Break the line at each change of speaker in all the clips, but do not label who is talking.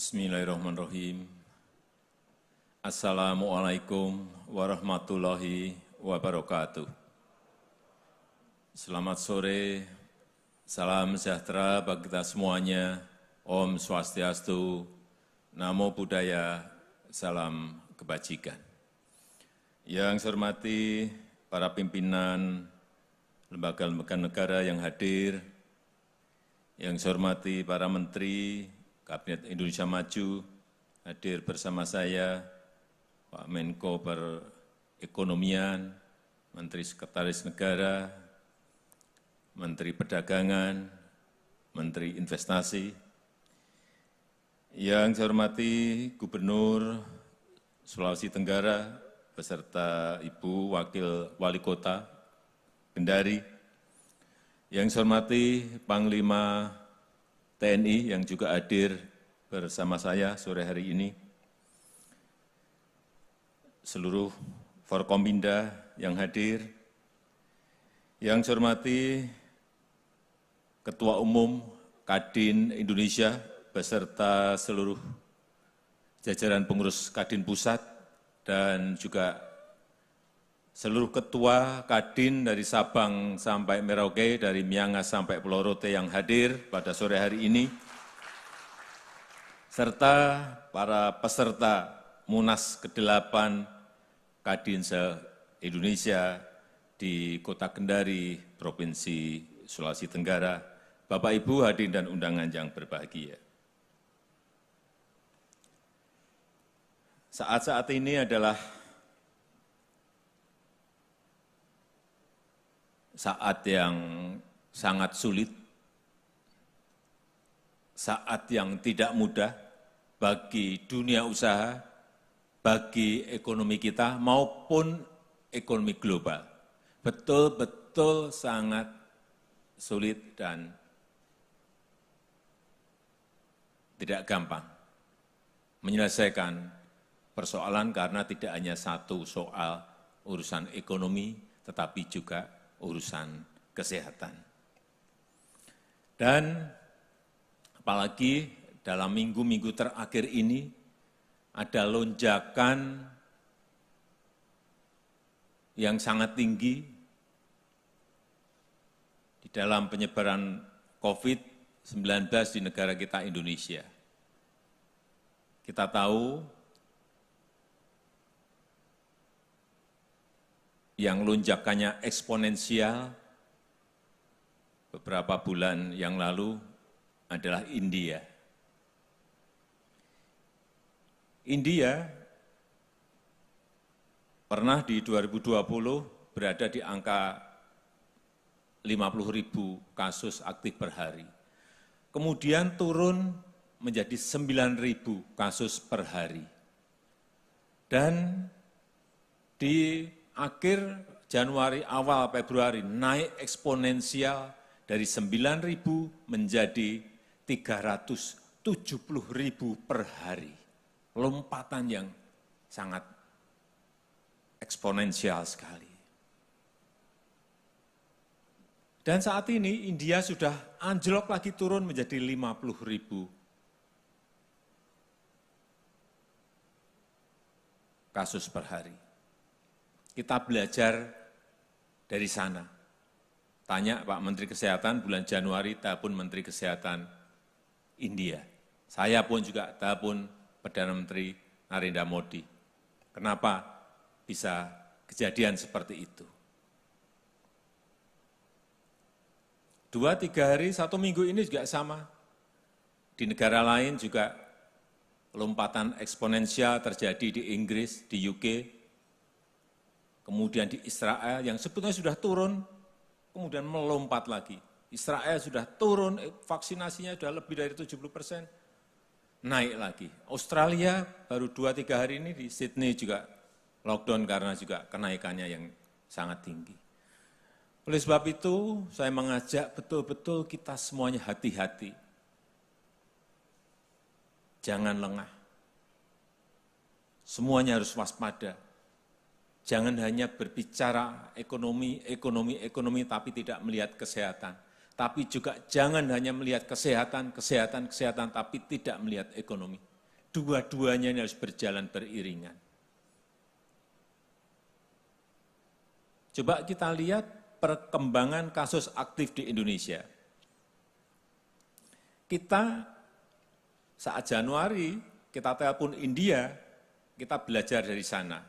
Bismillahirrahmanirrahim. Assalamualaikum warahmatullahi wabarakatuh. Selamat sore, salam sejahtera bagi kita semuanya. Om Swastiastu, Namo Buddhaya, salam kebajikan. Yang saya hormati para pimpinan lembaga-lembaga negara yang hadir, yang saya hormati para menteri, Kabinet Indonesia Maju, hadir bersama saya, Pak Menko Perekonomian, Menteri Sekretaris Negara, Menteri Perdagangan, Menteri Investasi, yang saya hormati Gubernur Sulawesi Tenggara, beserta Ibu Wakil Wali Kota Kendari, yang saya hormati Panglima TNI yang juga hadir bersama saya sore hari ini, seluruh Forkompinda yang hadir, yang saya hormati Ketua Umum Kadin Indonesia beserta seluruh jajaran pengurus Kadin Pusat dan juga seluruh ketua Kadin dari Sabang sampai Merauke, dari Miangas sampai Pulau Rote yang hadir pada sore hari ini, serta para peserta Munas ke-8 Kadin se-Indonesia di Kota Kendari, Provinsi Sulawesi Tenggara, Bapak Ibu hadirin dan undangan yang berbahagia. Saat-saat ini adalah saat yang sangat sulit, saat yang tidak mudah bagi dunia usaha, bagi ekonomi kita maupun ekonomi global. Betul-betul sangat sulit dan tidak gampang menyelesaikan persoalan karena tidak hanya satu soal urusan ekonomi, tetapi juga urusan kesehatan. Dan apalagi dalam minggu-minggu terakhir ini ada lonjakan yang sangat tinggi di dalam penyebaran COVID-19 di negara kita Indonesia. Kita tahu yang lonjakannya eksponensial beberapa bulan yang lalu adalah India. India pernah di 2020 berada di angka 50.000 kasus aktif per hari. Kemudian turun menjadi 9.000 kasus per hari. Dan di akhir Januari, awal Februari naik eksponensial dari 9.000 menjadi 370.000 per hari. Lompatan yang sangat eksponensial sekali. Dan saat ini India sudah anjlok lagi turun menjadi 50.000 kasus per hari. Kita belajar dari sana. Tanya Pak Menteri Kesehatan bulan Januari, telepon Menteri Kesehatan India. Saya pun juga telepon Perdana Menteri Narendra Modi. Kenapa bisa kejadian seperti itu? 2-3 hari, 1 minggu ini juga sama. Di negara lain juga lompatan eksponensial terjadi di Inggris, di UK, kemudian di Israel yang sebetulnya sudah turun, kemudian melompat lagi. Israel sudah turun, vaksinasinya sudah lebih dari 70%, naik lagi. Australia baru 2-3 hari ini di Sydney juga lockdown karena juga kenaikannya yang sangat tinggi. Oleh sebab itu, saya mengajak betul-betul kita semuanya hati-hati. Jangan lengah. Semuanya harus waspada. Jangan hanya berbicara ekonomi, tapi tidak melihat kesehatan. Tapi juga jangan hanya melihat kesehatan, tapi tidak melihat ekonomi. Dua-duanya ini harus berjalan beriringan. Coba kita lihat perkembangan kasus aktif di Indonesia. Kita saat Januari, kita telepon India, kita belajar dari sana.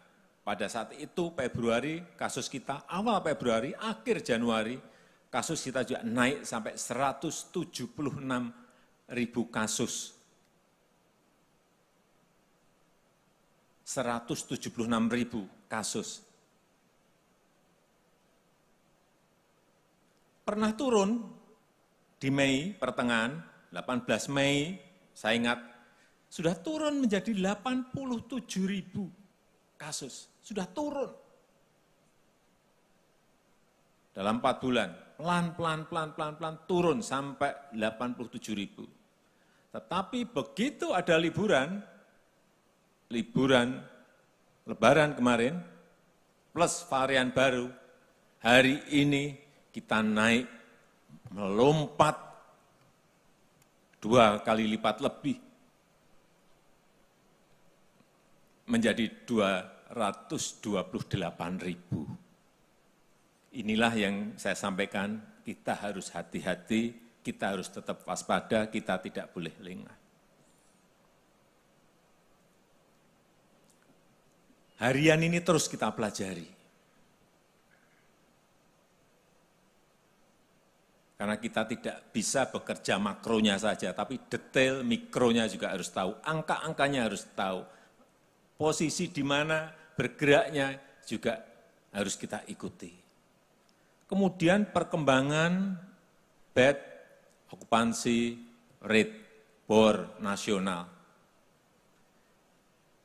Pada saat itu Februari, kasus kita awal Februari, akhir Januari, kasus kita juga naik sampai 176.000 kasus. 176.000 kasus. Pernah turun di Mei, pertengahan, 18 Mei, saya ingat, sudah turun menjadi 87.000 kasus. Sudah turun. Dalam 4 bulan, pelan-pelan turun sampai 87.000. Tetapi begitu ada liburan Lebaran kemarin, plus varian baru, hari ini kita naik melompat 2 kali lipat lebih menjadi 228.000. Inilah yang saya sampaikan, kita harus hati-hati, kita harus tetap waspada, kita tidak boleh lengah. Harian ini terus kita pelajari. Karena kita tidak bisa bekerja makronya saja, tapi detail mikronya juga harus tahu, angka-angkanya harus tahu, posisi di mana bergeraknya juga harus kita ikuti. Kemudian perkembangan bed okupansi rate bor nasional.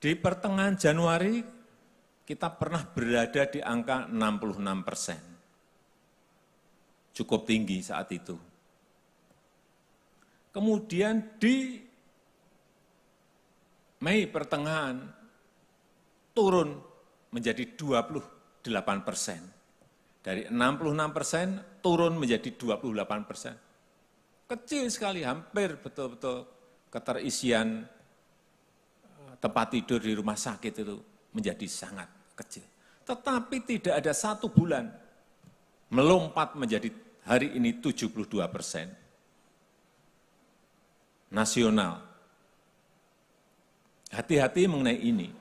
Di pertengahan Januari kita pernah berada di angka 66%. Cukup tinggi saat itu. Kemudian di Mei pertengahan turun menjadi 28%. Dari 66% turun menjadi 28%. Kecil sekali, hampir betul-betul keterisian tempat tidur di rumah sakit itu menjadi sangat kecil. Tetapi tidak ada 1 bulan melompat menjadi hari ini 72% nasional. Hati-hati mengenai ini.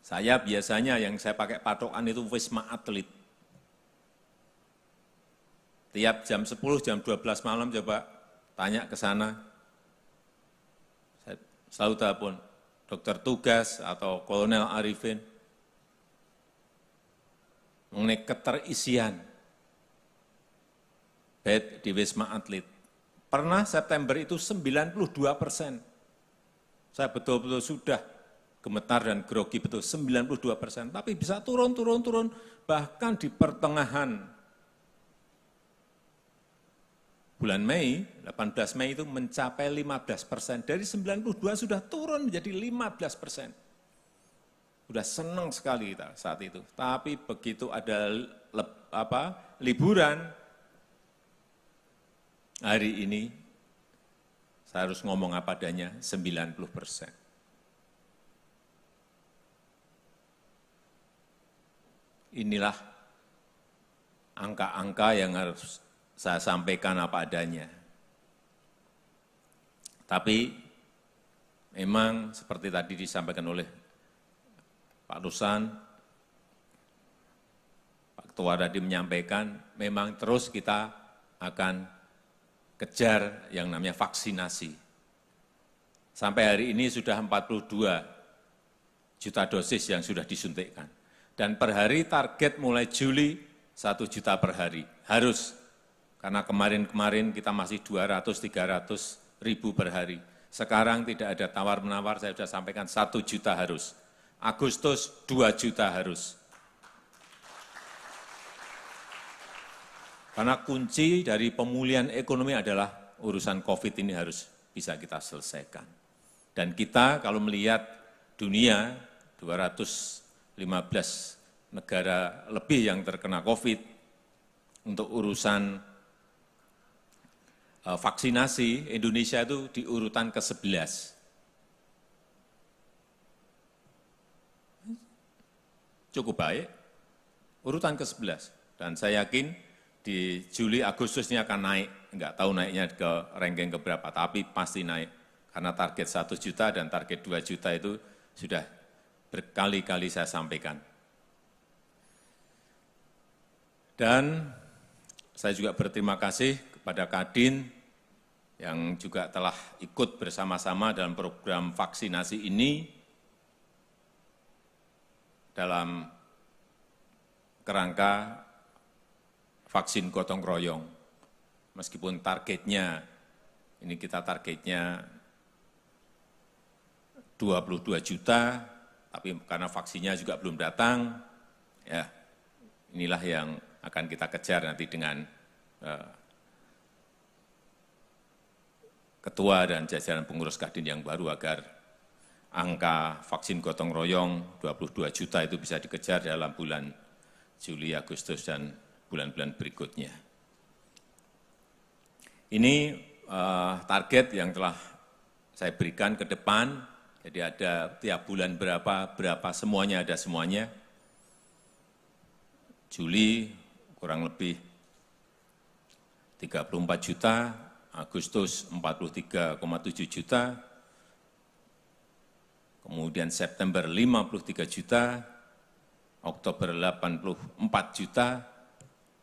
Saya biasanya yang saya pakai patokan itu Wisma Atlet. Tiap jam 10, jam 12 malam coba tanya ke sana. Saya selalu telepon dokter tugas atau Kolonel Arifin mengenai keterisian bed di Wisma Atlet. Pernah September itu 92%. Saya betul-betul sudah gemetar dan grogi betul, 92%. Tapi bisa turun, bahkan di pertengahan bulan Mei, 18 Mei itu mencapai 15%. Dari 92 sudah turun menjadi 15%. Sudah senang sekali kita saat itu. Tapi begitu ada liburan, hari ini saya harus ngomong apa adanya, 90%. Inilah angka-angka yang harus saya sampaikan apa adanya. Tapi memang seperti tadi disampaikan oleh Pak Ruslan, Pak Ketua tadi menyampaikan, memang terus kita akan kejar yang namanya vaksinasi. Sampai hari ini sudah 42 juta dosis yang sudah disuntikkan. Dan per hari target mulai Juli 1 juta per hari. Harus, karena kemarin kita masih 200-300 ribu per hari. Sekarang tidak ada tawar-menawar, saya sudah sampaikan 1 juta harus. Agustus 2 juta harus. Karena kunci dari pemulihan ekonomi adalah urusan COVID ini harus bisa kita selesaikan. Dan kita kalau melihat dunia, 215 negara lebih yang terkena COVID, untuk urusan vaksinasi, Indonesia itu di urutan ke-11. cukup baik, urutan ke-11. Dan saya yakin di Juli, Agustus ini akan naik, enggak tahu naiknya ke ranking keberapa, tapi pasti naik. Karena target 1 juta dan target 2 juta itu sudah berkali-kali saya sampaikan. Dan saya juga berterima kasih kepada Kadin yang juga telah ikut bersama-sama dalam program vaksinasi ini dalam kerangka vaksin gotong royong. Meskipun targetnya, ini kita targetnya 22 juta, tapi karena vaksinnya juga belum datang, ya inilah yang akan kita kejar nanti dengan Ketua dan jajaran pengurus Kadin yang baru agar angka vaksin gotong royong 22 juta itu bisa dikejar dalam bulan Juli, Agustus, dan bulan-bulan berikutnya. Ini target yang telah saya berikan ke depan, jadi ada tiap bulan berapa semuanya ada semuanya. Juli kurang lebih 34 juta, Agustus 43,7 juta, kemudian September 53 juta, Oktober 84 juta,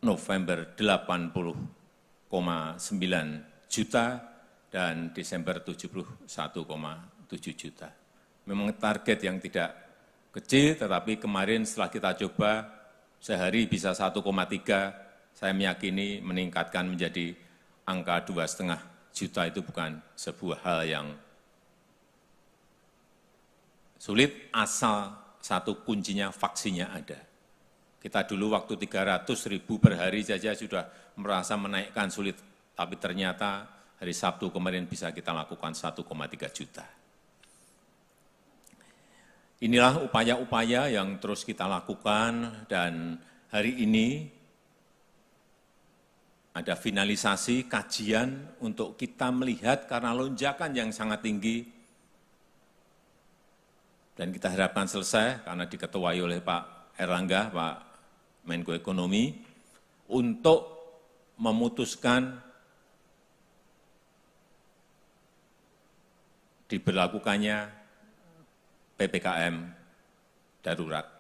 November 80,9 juta, dan Desember 71,7 juta. Memang target yang tidak kecil, tetapi kemarin setelah kita coba sehari bisa 1,3, saya meyakini meningkatkan menjadi angka 2,5 juta itu bukan sebuah hal yang sulit, asal satu kuncinya vaksinnya ada. Kita dulu waktu 300.000 per hari saja sudah merasa menaikkan sulit, tapi ternyata hari Sabtu kemarin bisa kita lakukan 1,3 juta. Inilah upaya-upaya yang terus kita lakukan, dan hari ini ada finalisasi kajian untuk kita melihat karena lonjakan yang sangat tinggi, dan kita harapkan selesai karena diketuai oleh Pak Erlangga, Pak Menko Ekonomi, untuk memutuskan diberlakukannya PPKM darurat.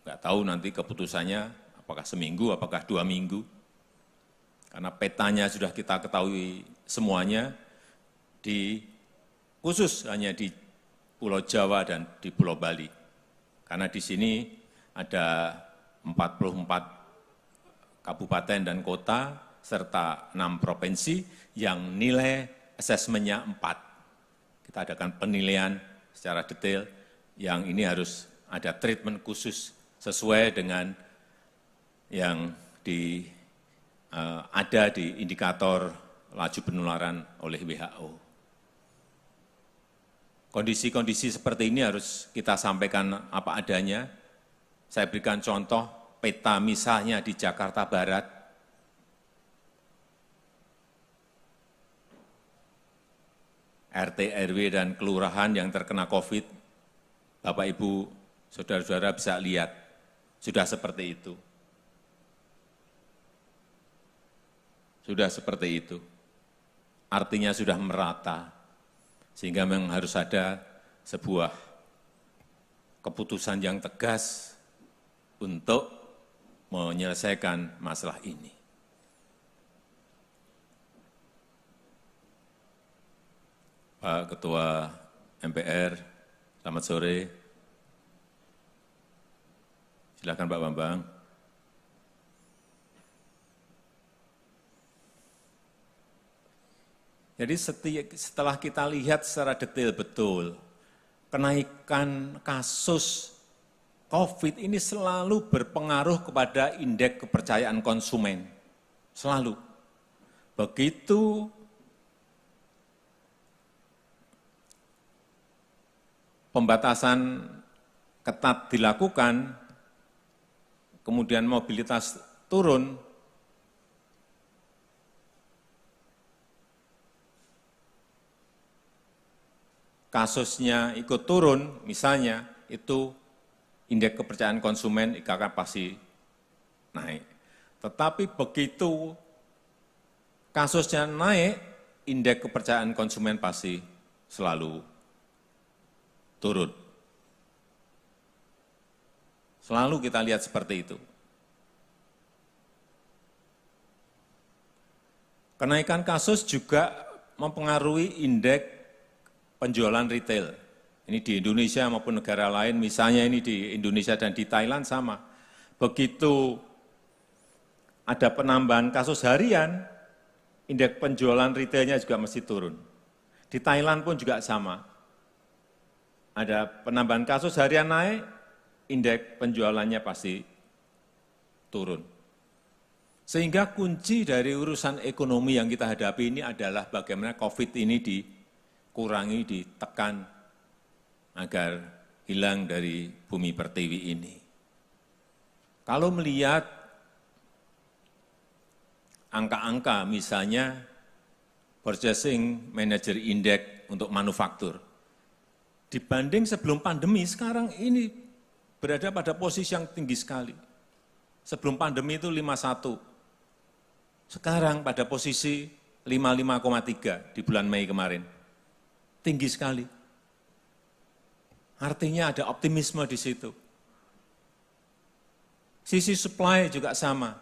Enggak tahu nanti keputusannya apakah seminggu, apakah 2 minggu. Karena petanya sudah kita ketahui semuanya, khusus hanya di Pulau Jawa dan di Pulau Bali. Karena di sini ada 44 kabupaten dan kota, serta 6 provinsi yang nilai asesmennya 4. Kita adakan penilaian secara detail, yang ini harus ada treatment khusus sesuai dengan yang ada di indikator laju penularan oleh WHO. Kondisi-kondisi seperti ini harus kita sampaikan apa adanya. Saya berikan contoh peta misalnya di Jakarta Barat. RT, RW, dan kelurahan yang terkena COVID, Bapak, Ibu, saudara-saudara bisa lihat, sudah seperti itu. Sudah seperti itu. Artinya sudah merata, sehingga memang harus ada sebuah keputusan yang tegas untuk menyelesaikan masalah ini. Pak Ketua MPR, selamat sore. Silakan Pak Bambang. Jadi setelah kita lihat secara detail betul, kenaikan kasus COVID ini selalu berpengaruh kepada indeks kepercayaan konsumen. Selalu. Begitu pembatasan ketat dilakukan, kemudian mobilitas turun, kasusnya ikut turun, misalnya itu indeks kepercayaan konsumen IKK pasti naik. Tetapi begitu kasusnya naik, indeks kepercayaan konsumen pasti selalu turun. Selalu kita lihat seperti itu. Kenaikan kasus juga mempengaruhi indeks penjualan retail. Ini di Indonesia maupun negara lain, misalnya ini di Indonesia dan di Thailand sama. Begitu ada penambahan kasus harian, indeks penjualan retailnya juga mesti turun. Di Thailand pun juga sama. Ada penambahan kasus harian naik, indeks penjualannya pasti turun. Sehingga kunci dari urusan ekonomi yang kita hadapi ini adalah bagaimana COVID ini dikurangi, ditekan, agar hilang dari bumi pertiwi ini. Kalau melihat angka-angka misalnya Purchasing Manager Index untuk manufaktur, dibanding sebelum pandemi, sekarang ini berada pada posisi yang tinggi sekali. Sebelum pandemi itu 51, sekarang pada posisi 55,3 di bulan Mei kemarin. Tinggi sekali. Artinya ada optimisme di situ. Sisi supply juga sama.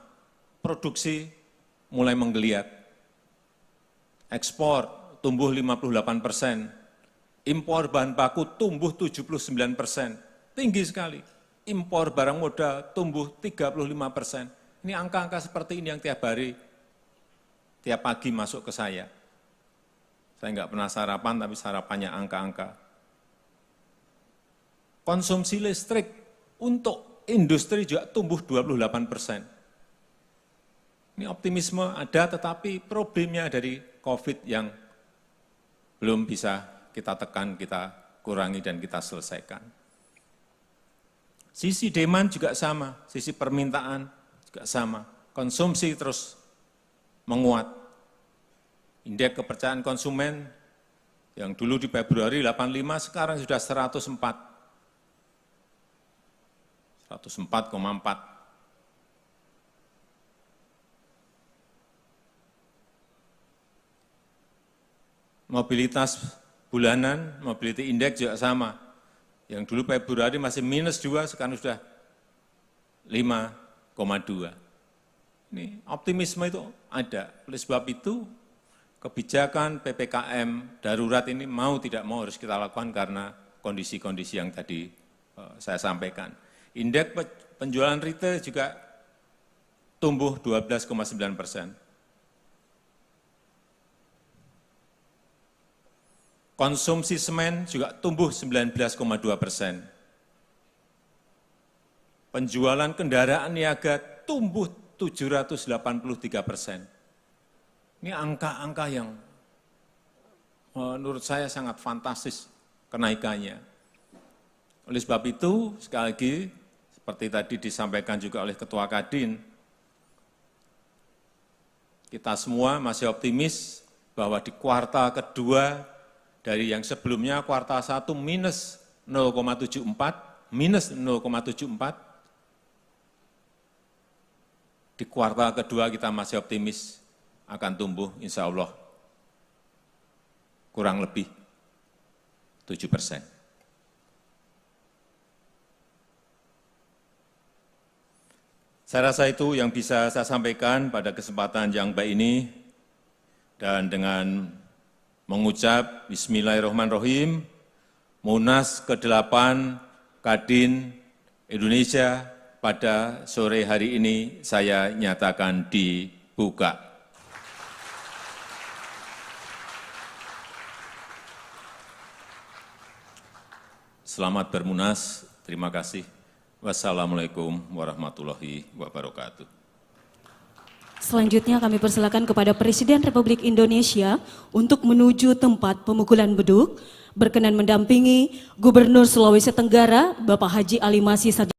Produksi mulai menggeliat. Ekspor tumbuh 58%. Impor bahan baku tumbuh 79%. Tinggi sekali. Impor barang modal tumbuh 35%. Ini angka-angka seperti ini yang tiap hari, tiap pagi masuk ke saya. Saya enggak pernah sarapan, tapi sarapannya angka-angka. Konsumsi listrik untuk industri juga tumbuh 28%. Ini optimisme ada, tetapi problemnya dari COVID yang belum bisa kita tekan, kita kurangi, dan kita selesaikan. Sisi demand juga sama, sisi permintaan juga sama. Konsumsi terus menguat. Indeks kepercayaan konsumen yang dulu di Februari 85, sekarang sudah 104. 104,4. Mobilitas bulanan, mobility index juga sama. Yang dulu Februari masih -2, sekarang sudah 5,2. Ini optimisme itu ada. Oleh sebab itu, kebijakan PPKM darurat ini mau tidak mau harus kita lakukan karena kondisi-kondisi yang tadi saya sampaikan. Indeks penjualan retail juga tumbuh 12,9%. Konsumsi semen juga tumbuh 19,2%. Penjualan kendaraan niaga tumbuh 783%. Ini angka-angka yang menurut saya sangat fantastis kenaikannya. Oleh sebab itu, sekali lagi, seperti tadi disampaikan juga oleh Ketua Kadin, kita semua masih optimis bahwa di kuartal kedua dari yang sebelumnya kuartal 1 minus 0,74, di kuartal kedua kita masih optimis akan tumbuh insya Allah kurang lebih 7%. Saya rasa itu yang bisa saya sampaikan pada kesempatan yang baik ini, dan dengan mengucap Bismillahirrahmanirrahim, Munas ke-8 Kadin Indonesia pada sore hari ini saya nyatakan dibuka. Selamat bermunas, terima kasih. Wassalamualaikum warahmatullahi wabarakatuh.
Selanjutnya kami persilakan kepada Presiden Republik Indonesia untuk menuju tempat pemukulan beduk, berkenan mendampingi Gubernur Sulawesi Tenggara, Bapak Haji Ali Masih Sadikin.